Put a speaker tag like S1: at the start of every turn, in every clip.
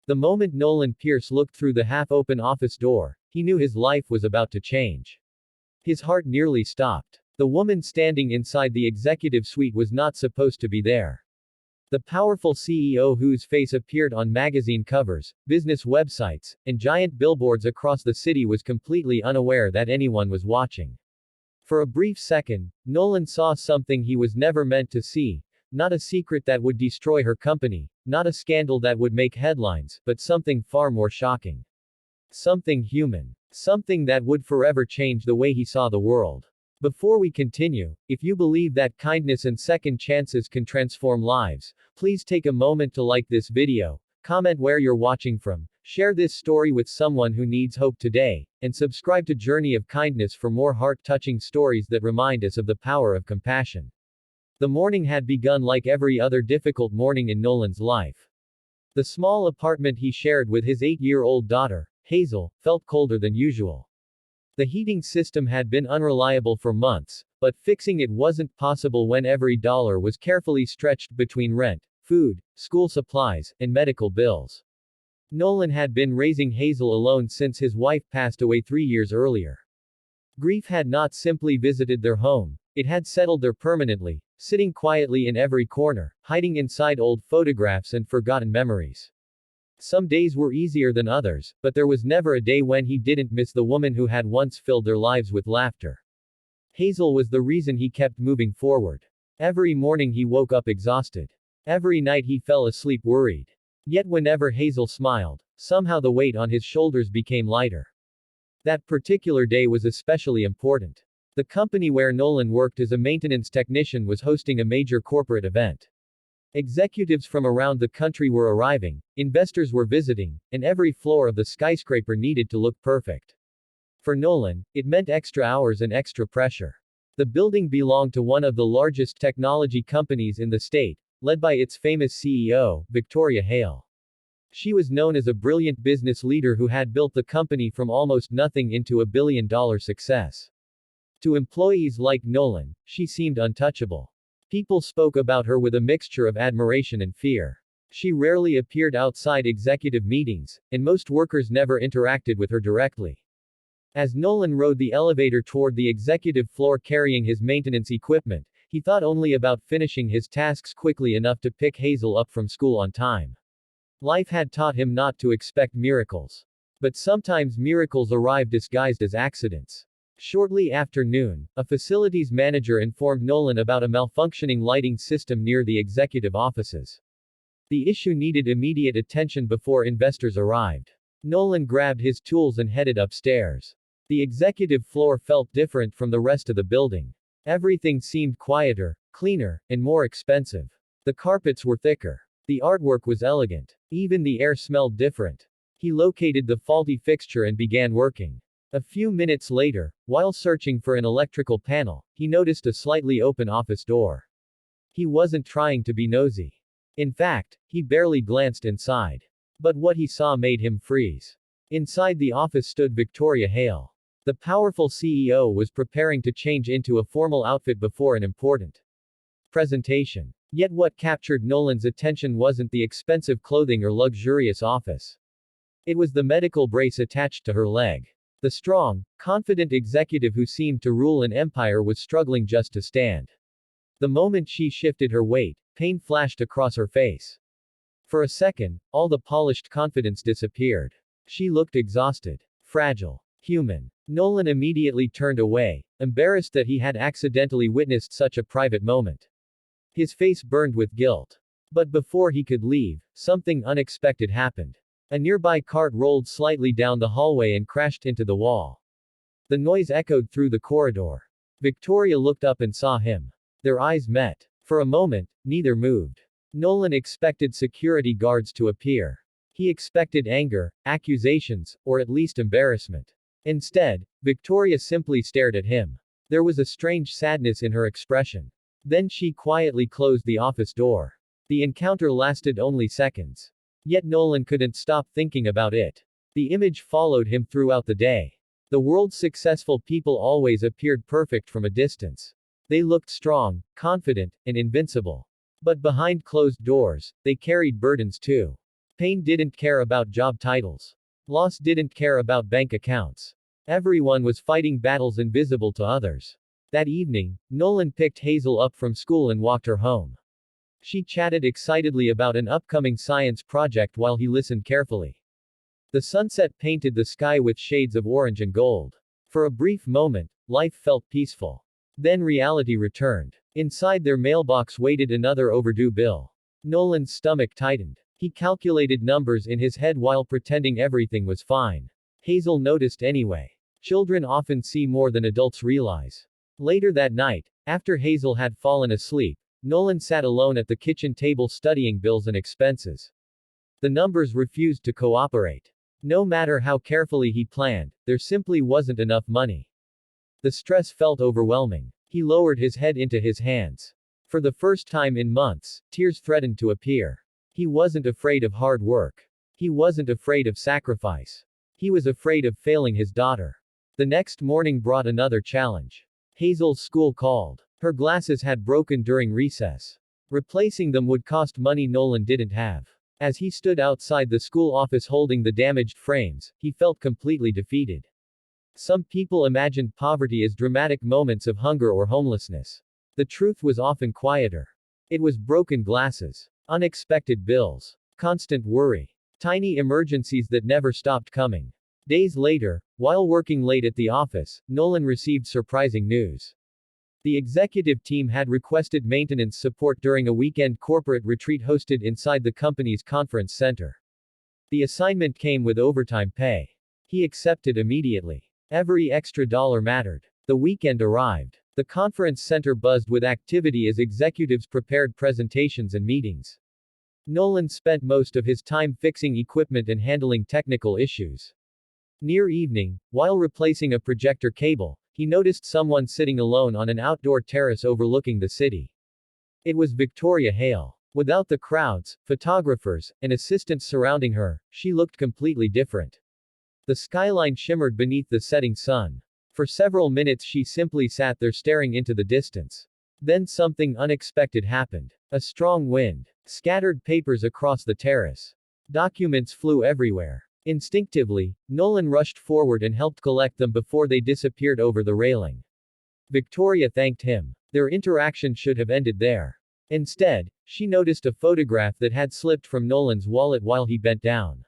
S1: The moment Nolan Pierce looked through the half-open office door, he knew his life was about to change. His heart nearly stopped. The woman standing inside the executive suite was not supposed to be there. The powerful CEO whose face appeared on magazine covers, business websites, and giant billboards across the city was completely unaware that anyone was watching. For a brief second, Nolan saw something he was never meant to see. Not a secret that would destroy her company, not a scandal that would make headlines, but something far more shocking. Something human. Something that would forever change the way he saw the world. Before we continue, if you believe that kindness and second chances can transform lives, please take a moment to like this video, comment where you're watching from, share this story with someone who needs hope today, and subscribe to Journey of Kindness for more heart-touching stories that remind us of the power of compassion. The morning had begun like every other difficult morning in Nolan's life. The small apartment he shared with his 8-year-old daughter, Hazel, felt colder than usual. The heating system had been unreliable for months, but fixing it wasn't possible when every dollar was carefully stretched between rent, food, school supplies, and medical bills. Nolan had been raising Hazel alone since his wife passed away 3 years earlier. Grief had not simply visited their home, it had settled there permanently, sitting quietly in every corner, hiding inside old photographs and forgotten memories. Some days were easier than others, but there was never a day when he didn't miss the woman who had once filled their lives with laughter. Hazel was the reason he kept moving forward. Every morning he woke up exhausted. Every night he fell asleep worried. Yet whenever Hazel smiled, somehow the weight on his shoulders became lighter. That particular day was especially important. The company where Nolan worked as a maintenance technician was hosting a major corporate event. Executives from around the country were arriving, investors were visiting, and every floor of the skyscraper needed to look perfect. For Nolan, it meant extra hours and extra pressure. The building belonged to one of the largest technology companies in the state, led by its famous CEO, Victoria Hale. She was known as a brilliant business leader who had built the company from almost nothing into a billion-dollar success. To employees like Nolan, she seemed untouchable. People spoke about her with a mixture of admiration and fear. She rarely appeared outside executive meetings, and most workers never interacted with her directly. As Nolan rode the elevator toward the executive floor carrying his maintenance equipment, he thought only about finishing his tasks quickly enough to pick Hazel up from school on time. Life had taught him not to expect miracles. But sometimes miracles arrive disguised as accidents. Shortly after noon, a facilities manager informed Nolan about a malfunctioning lighting system near the executive offices. The issue needed immediate attention before investors arrived. Nolan grabbed his tools and headed upstairs. The executive floor felt different from the rest of the building. Everything seemed quieter, cleaner, and more expensive. The carpets were thicker. The artwork was elegant. Even the air smelled different. He located the faulty fixture and began working. A few minutes later, while searching for an electrical panel, he noticed a slightly open office door. He wasn't trying to be nosy. In fact, he barely glanced inside. But what he saw made him freeze. Inside the office stood Victoria Hale. The powerful CEO was preparing to change into a formal outfit before an important presentation. Yet what captured Nolan's attention wasn't the expensive clothing or luxurious office. It was the medical brace attached to her leg. The strong, confident executive who seemed to rule an empire was struggling just to stand. The moment she shifted her weight, pain flashed across her face. For a second, all the polished confidence disappeared. She looked exhausted, fragile, human. Nolan immediately turned away, embarrassed that he had accidentally witnessed such a private moment. His face burned with guilt. But before he could leave, something unexpected happened. A nearby cart rolled slightly down the hallway and crashed into the wall. The noise echoed through the corridor. Victoria looked up and saw him. Their eyes met. For a moment, neither moved. Nolan expected security guards to appear. He expected anger, accusations, or at least embarrassment. Instead, Victoria simply stared at him. There was a strange sadness in her expression. Then she quietly closed the office door. The encounter lasted only seconds. Yet Nolan couldn't stop thinking about it. The image followed him throughout the day. The world's successful people always appeared perfect from a distance. They looked strong, confident, and invincible. But behind closed doors, they carried burdens too. Pain didn't care about job titles. Loss didn't care about bank accounts. Everyone was fighting battles invisible to others. That evening, Nolan picked Hazel up from school and walked her home. She chatted excitedly about an upcoming science project while he listened carefully. The sunset painted the sky with shades of orange and gold. For a brief moment, life felt peaceful. Then reality returned. Inside their mailbox waited another overdue bill. Nolan's stomach tightened. He calculated numbers in his head while pretending everything was fine. Hazel noticed anyway. Children often see more than adults realize. Later that night, after Hazel had fallen asleep, Nolan sat alone at the kitchen table studying bills and expenses. The numbers refused to cooperate. No matter how carefully he planned, there simply wasn't enough money. The stress felt overwhelming. He lowered his head into his hands. For the first time in months, tears threatened to appear. He wasn't afraid of hard work. He wasn't afraid of sacrifice. He was afraid of failing his daughter. The next morning brought another challenge. Hazel's school called. Her glasses had broken during recess. Replacing them would cost money Nolan didn't have. As he stood outside the school office holding the damaged frames, he felt completely defeated. Some people imagined poverty as dramatic moments of hunger or homelessness. The truth was often quieter. It was broken glasses, unexpected bills, constant worry, tiny emergencies that never stopped coming. Days later, while working late at the office, Nolan received surprising news. The executive team had requested maintenance support during a weekend corporate retreat hosted inside the company's conference center. The assignment came with overtime pay. He accepted immediately. Every extra dollar mattered. The weekend arrived. The conference center buzzed with activity as executives prepared presentations and meetings. Nolan spent most of his time fixing equipment and handling technical issues. Near evening, while replacing a projector cable, he noticed someone sitting alone on an outdoor terrace overlooking the city. It was Victoria Hale. Without the crowds, photographers, and assistants surrounding her, she looked completely different. The skyline shimmered beneath the setting sun. For several minutes she simply sat there staring into the distance. Then something unexpected happened. A strong wind scattered papers across the terrace. Documents flew everywhere. Instinctively, Nolan rushed forward and helped collect them before they disappeared over the railing. Victoria thanked him. Their interaction should have ended there. Instead, she noticed a photograph that had slipped from Nolan's wallet while he bent down.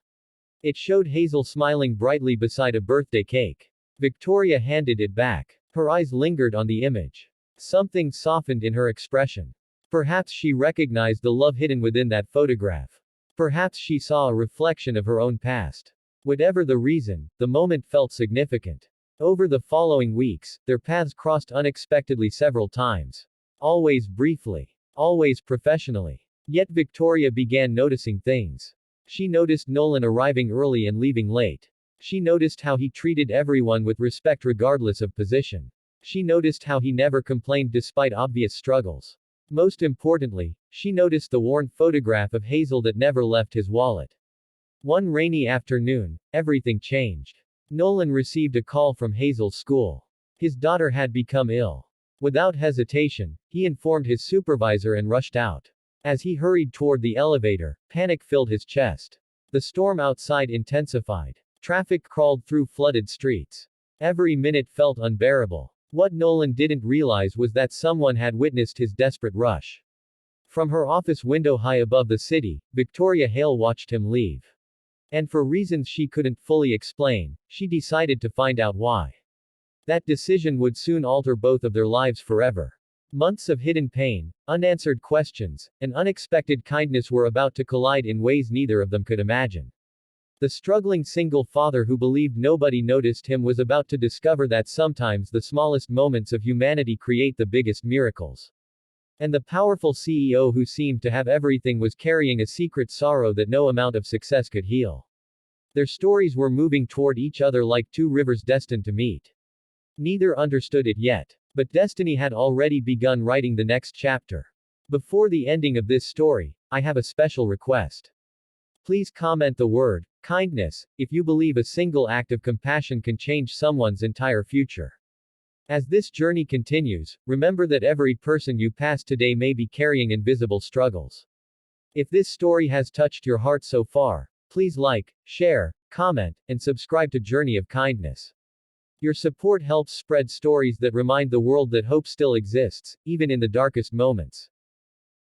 S1: It showed Hazel smiling brightly beside a birthday cake. Victoria handed it back. Her eyes lingered on the image. Something softened in her expression. Perhaps she recognized the love hidden within that photograph. Perhaps she saw a reflection of her own past. Whatever the reason, the moment felt significant. Over the following weeks, their paths crossed unexpectedly several times. Always briefly. Always professionally. Yet Victoria began noticing things. She noticed Nolan arriving early and leaving late. She noticed how he treated everyone with respect regardless of position. She noticed how he never complained despite obvious struggles. Most importantly, she noticed the worn photograph of Hazel that never left his wallet. One rainy afternoon, everything changed. Nolan received a call from Hazel's school. His daughter had become ill. Without hesitation, he informed his supervisor and rushed out. As he hurried toward the elevator, panic filled his chest. The storm outside intensified. Traffic crawled through flooded streets. Every minute felt unbearable. What Nolan didn't realize was that someone had witnessed his desperate rush. From her office window high above the city, Victoria Hale watched him leave. And for reasons she couldn't fully explain, she decided to find out why. That decision would soon alter both of their lives forever. Months of hidden pain, unanswered questions, and unexpected kindness were about to collide in ways neither of them could imagine. The struggling single father who believed nobody noticed him was about to discover that sometimes the smallest moments of humanity create the biggest miracles. And the powerful CEO who seemed to have everything was carrying a secret sorrow that no amount of success could heal. Their stories were moving toward each other like two rivers destined to meet. Neither understood it yet. But destiny had already begun writing the next chapter. Before the ending of this story, I have a special request. Please comment the word kindness if you believe a single act of compassion can change someone's entire future. As this journey continues, remember that every person you pass today may be carrying invisible struggles. If this story has touched your heart so far, please like, share, comment, and subscribe to Journey of Kindness. Your support helps spread stories that remind the world that hope still exists, even in the darkest moments.